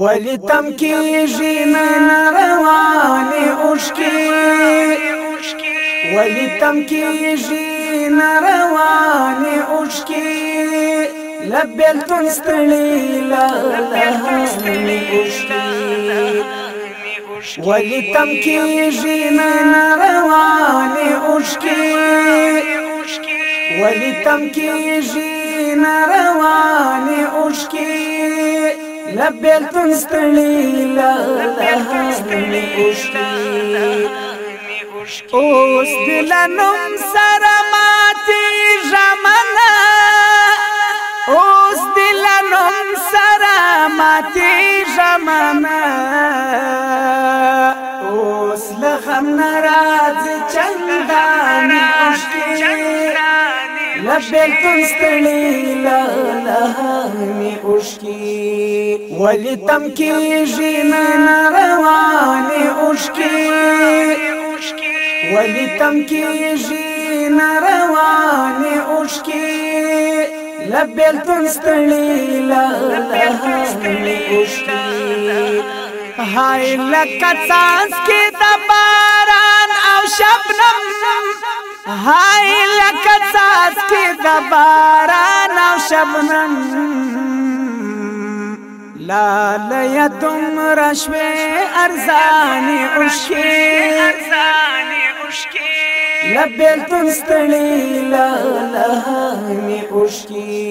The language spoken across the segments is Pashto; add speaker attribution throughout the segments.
Speaker 1: ولی تم کیږي ناروانې اوښکې ولی تم کیږي ناروانې اوښکې له بېلتون ستړې لالهانې اوښکې ولی تم کیږي ناروانې اوښکې ولی تم کیږي ناروانې اوښکې له بېلتون ستړې لالهانې اوښکې اوس دې له نوم سره ماتې ژمنه اوس دې له نوم سره ماتې ژمنه اوس له غم نه راځي چندانې اوښکې له بېلتون ستړې لالهانې اوښکې ولې تم کیږي ناروانې اوښکې ولی تم کیږي ناروانې اوښکې له بېلتون ستړې لالهانې اوښکې هاي لکه څاڅکي د باران او شبنم هاي لکه څاڅکي د باران او شبنم لاله دومره شوې ارزانې اوښکې له بېلتون ستړې لالهانې اوښکې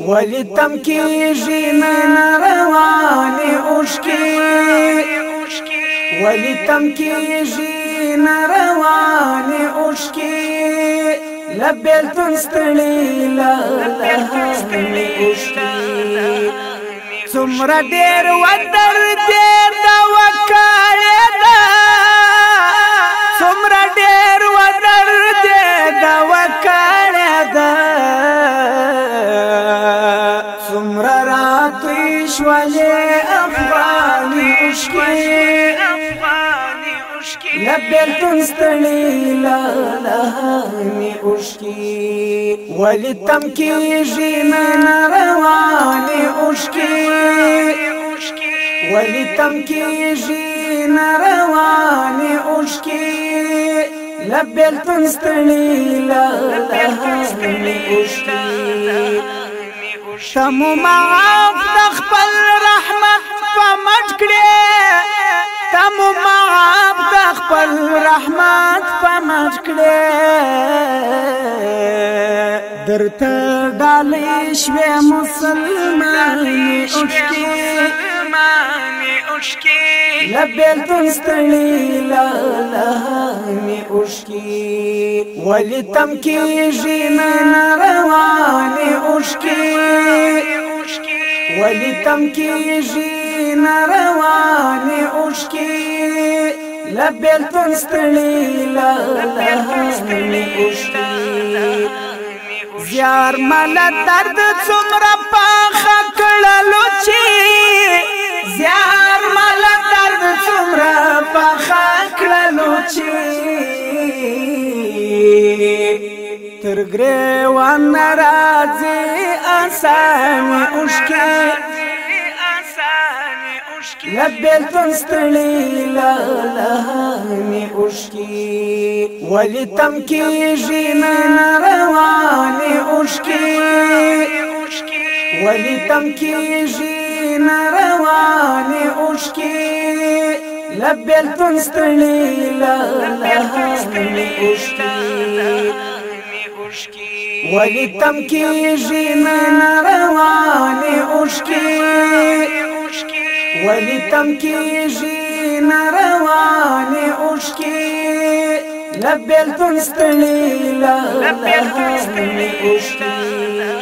Speaker 1: ولې تم کیږي ناروانې اوښکې ولې تم کیږي ناروانې اوښکې له بېلتون ستړې لالهانې اوښکې څومره ډېر ودر ډېر د وکړې ده څومره ډېر ودر ډېر د وکړې ده څومره راتوی شولې افغانې اوښکې له بېلتون ستړې لالهانې اوښکې ولې تم کیږي ناروانې اوښکې ولی تم کیږي ناروانې اوښکې له بېلتون ستړې لالهانې اوښکې ته مو معاف د خپل رحمت په مټ کړې ته مو معاف د خپل رحمت په مټ کړې درته ډالۍ شوې مسلمانې اوښکې له بېلتون ستړې لالهانې اوښکې ولې تم کیږي ناروانې اوښکې ولې تم کیږي ناروانې اوښکې له بېلتون ستړې لالهانې اوښکې زیار مالا درد څومره پاخه کړلو چې زیار مالا درد څومره پاخه کړلو چې تر ګریوان راځي اسانې اوښکې له بېلتون ستړې لالهانې اوښکې ولې تم کیږي ناروانې اوښکې ولې تم کیږي ناروانې اوښکې له بېلتون ستړې لالهانې اوښکې ولې تم کیږي ناروانې اوښکې ولی تم کیږي ناروانې اوښکې له بېلتون ستړې لالهانې اوښکې